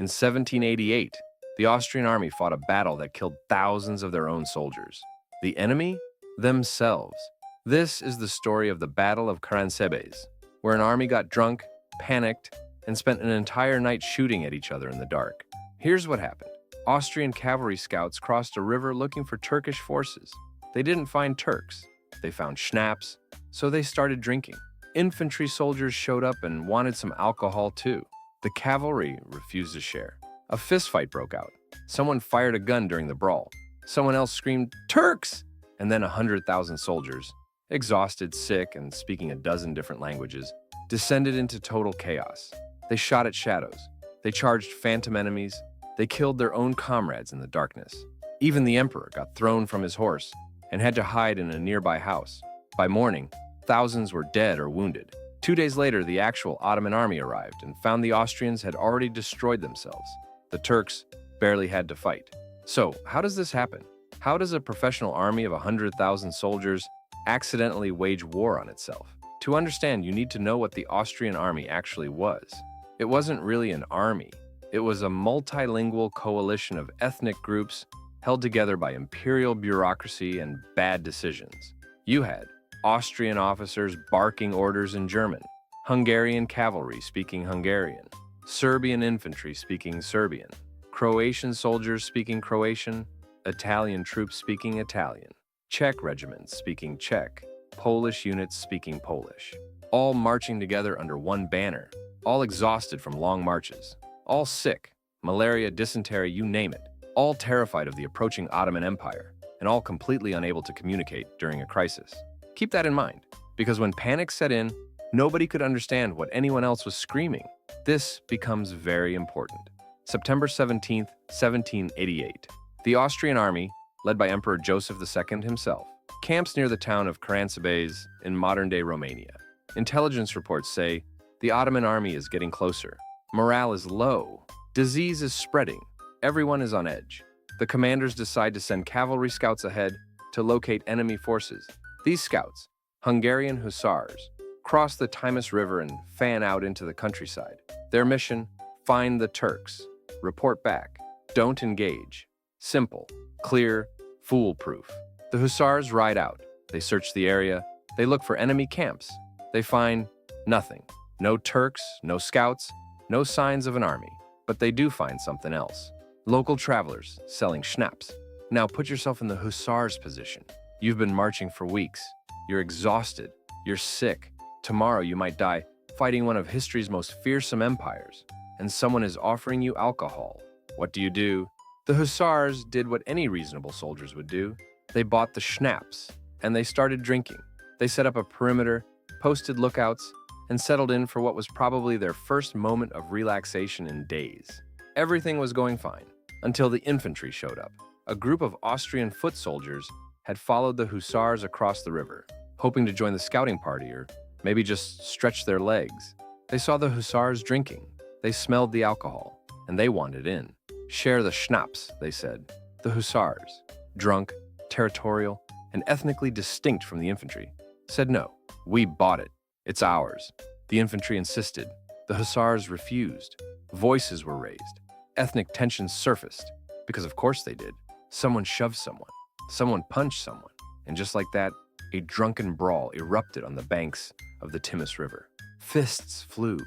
In 1788, the Austrian army fought a battle that killed thousands of their own soldiers. The enemy? Themselves. This is the story of the Battle of Karánsebes, where an army got drunk, panicked, and spent an entire night shooting at each other in the dark. Here's what happened. Austrian cavalry scouts crossed a river looking for Turkish forces. They didn't find Turks. They found schnapps, so they started drinking. Infantry soldiers showed up and wanted some alcohol too. The cavalry refused to share. A fistfight broke out. Someone fired a gun during the brawl. Someone else screamed, "Turks!" And then 100,000 soldiers, exhausted, sick, and speaking a dozen different languages, descended into total chaos. They shot at shadows. They charged phantom enemies. They killed their own comrades in the darkness. Even the emperor got thrown from his horse and had to hide in a nearby house. By morning, thousands were dead or wounded. 2 days later, the actual Ottoman army arrived and found the Austrians had already destroyed themselves. The Turks barely had to fight. So, how does this happen? How does a professional army of 100,000 soldiers accidentally wage war on itself? To understand, you need to know what the Austrian army actually was. It wasn't really an army. It was a multilingual coalition of ethnic groups held together by imperial bureaucracy and bad decisions. You had Austrian officers barking orders in German, Hungarian cavalry speaking Hungarian, Serbian infantry speaking Serbian, Croatian soldiers speaking Croatian, Italian troops speaking Italian, Czech regiments speaking Czech, Polish units speaking Polish, all marching together under one banner, all exhausted from long marches, all sick, malaria, dysentery, you name it, all terrified of the approaching Ottoman Empire, and all completely unable to communicate during a crisis. Keep that in mind, because when panic set in, nobody could understand what anyone else was screaming. This becomes very important. September 17th, 1788. The Austrian army, led by Emperor Joseph II himself, camps near the town of Karansebes in modern-day Romania. Intelligence reports say the Ottoman army is getting closer. Morale is low. Disease is spreading. Everyone is on edge. The commanders decide to send cavalry scouts ahead to locate enemy forces. These scouts, Hungarian hussars, cross the Timus River and fan out into the countryside. Their mission, find the Turks. Report back. Don't engage. Simple, clear, foolproof. The hussars ride out. They search the area. They look for enemy camps. They find nothing. No Turks, no scouts, no signs of an army. But they do find something else. Local travelers selling schnapps. Now put yourself in the hussars' position. You've been marching for weeks. You're exhausted. You're sick. Tomorrow you might die fighting one of history's most fearsome empires. And someone is offering you alcohol. What do? The hussars did what any reasonable soldiers would do. They bought the schnapps, and they started drinking. They set up a perimeter, posted lookouts, and settled in for what was probably their first moment of relaxation in days. Everything was going fine, until the infantry showed up. A group of Austrian foot soldiers had followed the hussars across the river, hoping to join the scouting party or maybe just stretch their legs. They saw the hussars drinking. They smelled the alcohol, and they wanted in. Share the schnapps, they said. The hussars, drunk, territorial, and ethnically distinct from the infantry, said no. We bought it. It's ours. The infantry insisted. The hussars refused. Voices were raised. Ethnic tensions surfaced, because of course they did. Someone shoved someone. Someone punched someone. And just like that, a drunken brawl erupted on the banks of the Timus River. Fists flew.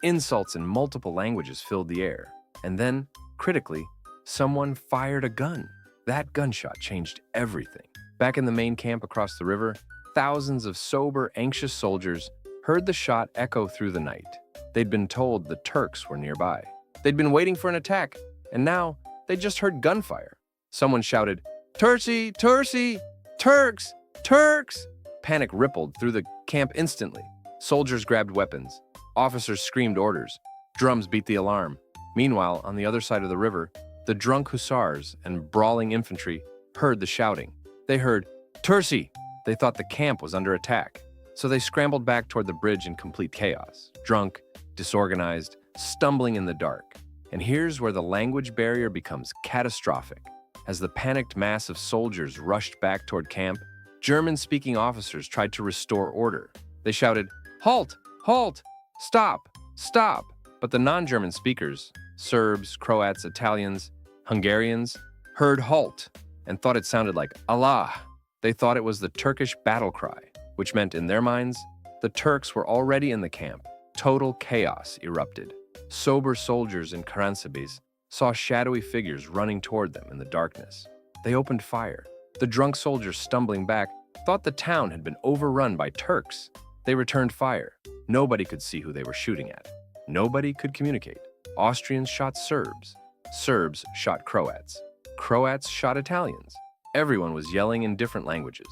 Insults in multiple languages filled the air. And then, critically, someone fired a gun. That gunshot changed everything. Back in the main camp across the river, thousands of sober, anxious soldiers heard the shot echo through the night. They'd been told the Turks were nearby. They'd been waiting for an attack, and now they just heard gunfire. Someone shouted, "Tursi! Tursi! Turks! Turks!" Panic rippled through the camp instantly. Soldiers grabbed weapons. Officers screamed orders. Drums beat the alarm. Meanwhile, on the other side of the river, the drunk hussars and brawling infantry heard the shouting. They heard, "Tursi!" They thought the camp was under attack. So they scrambled back toward the bridge in complete chaos, drunk, disorganized, stumbling in the dark. And here's where the language barrier becomes catastrophic. As the panicked mass of soldiers rushed back toward camp, German-speaking officers tried to restore order. They shouted, "Halt! Halt! Stop! Stop!" But the non-German speakers, Serbs, Croats, Italians, Hungarians, heard halt and thought it sounded like Allah. They thought it was the Turkish battle cry, which meant in their minds, the Turks were already in the camp. Total chaos erupted. Sober soldiers in Karansebes saw shadowy figures running toward them in the darkness. They opened fire. The drunk soldiers, stumbling back, thought the town had been overrun by Turks. They returned fire. Nobody could see who they were shooting at. Nobody could communicate. Austrians shot Serbs. Serbs shot Croats. Croats shot Italians. Everyone was yelling in different languages.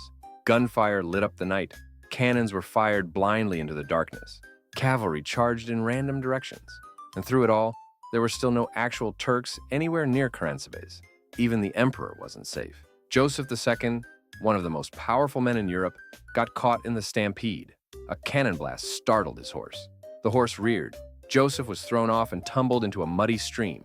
Gunfire lit up the night. Cannons were fired blindly into the darkness. Cavalry charged in random directions. And through it all, there were still no actual Turks anywhere near Karansebes. Even the emperor wasn't safe. Joseph II, one of the most powerful men in Europe, got caught in the stampede. A cannon blast startled his horse. The horse reared. Joseph was thrown off and tumbled into a muddy stream.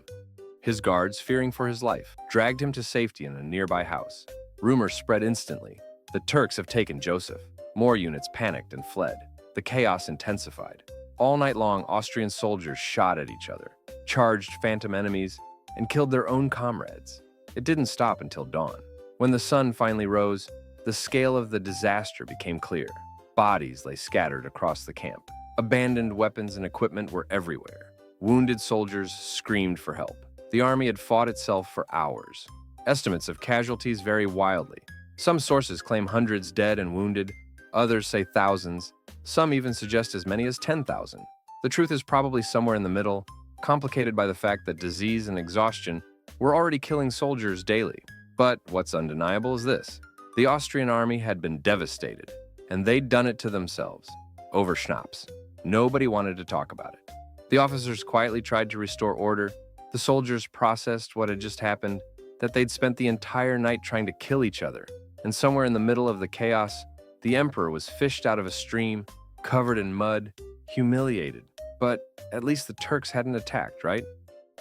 His guards, fearing for his life, dragged him to safety in a nearby house. Rumors spread instantly. The Turks have taken Joseph. More units panicked and fled. The chaos intensified. All night long, Austrian soldiers shot at each other, charged phantom enemies, and killed their own comrades. It didn't stop until dawn. When the sun finally rose, the scale of the disaster became clear. Bodies lay scattered across the camp. Abandoned weapons and equipment were everywhere. Wounded soldiers screamed for help. The army had fought itself for hours. Estimates of casualties vary wildly. Some sources claim hundreds dead and wounded. Others say thousands. Some even suggest as many as 10,000. The truth is probably somewhere in the middle, complicated by the fact that disease and exhaustion were already killing soldiers daily. But what's undeniable is this. The Austrian army had been devastated, and they'd done it to themselves, over schnapps. Nobody wanted to talk about it. The officers quietly tried to restore order. The soldiers processed what had just happened, that they'd spent the entire night trying to kill each other. And somewhere in the middle of the chaos, the emperor was fished out of a stream, covered in mud, humiliated. But at least the Turks hadn't attacked, right?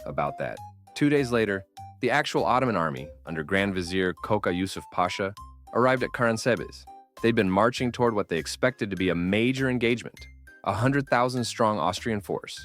About that. 2 days later, the actual Ottoman army, under Grand Vizier Koka Yusuf Pasha, arrived at Karansebes. They'd been marching toward what they expected to be a major engagement. 100,000-strong Austrian force,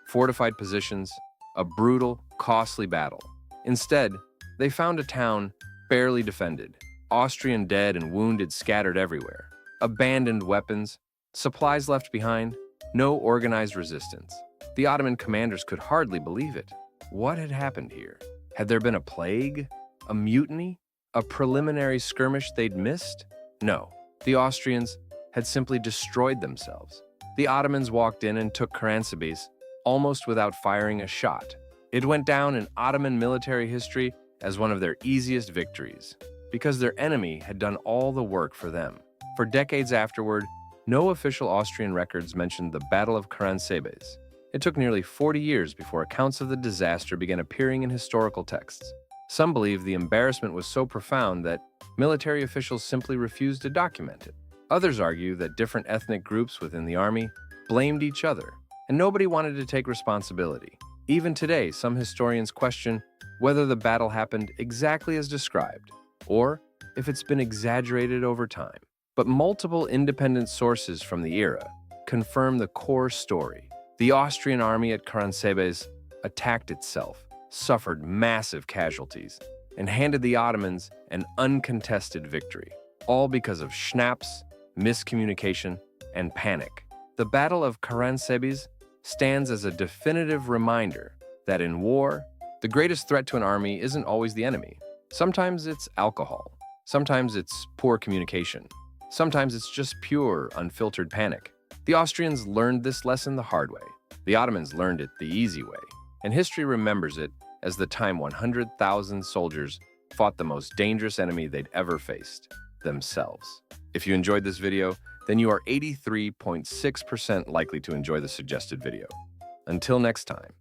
fortified positions, a brutal, costly battle. Instead, they found a town barely defended, Austrian dead and wounded scattered everywhere, abandoned weapons, supplies left behind, no organized resistance. The Ottoman commanders could hardly believe it. What had happened here? Had there been a plague? A mutiny? A preliminary skirmish they'd missed? No, the Austrians had simply destroyed themselves. The Ottomans walked in and took Karansebes almost without firing a shot. It went down in Ottoman military history as one of their easiest victories, because their enemy had done all the work for them. For decades afterward, no official Austrian records mentioned the Battle of Karánsebes. It took nearly 40 years before accounts of the disaster began appearing in historical texts. Some believe the embarrassment was so profound that military officials simply refused to document it. Others argue that different ethnic groups within the army blamed each other, and nobody wanted to take responsibility. Even today, some historians question whether the battle happened exactly as described, or if it's been exaggerated over time. But multiple independent sources from the era confirm the core story. The Austrian army at Karansebes attacked itself, suffered massive casualties, and handed the Ottomans an uncontested victory, all because of schnapps, miscommunication, and panic. The Battle of Karansebes stands as a definitive reminder that in war, the greatest threat to an army isn't always the enemy. Sometimes it's alcohol. Sometimes it's poor communication. Sometimes it's just pure, unfiltered panic. The Austrians learned this lesson the hard way. The Ottomans learned it the easy way. And history remembers it as the time 100,000 soldiers fought the most dangerous enemy they'd ever faced, themselves. If you enjoyed this video, then you are 83.6% likely to enjoy the suggested video. Until next time.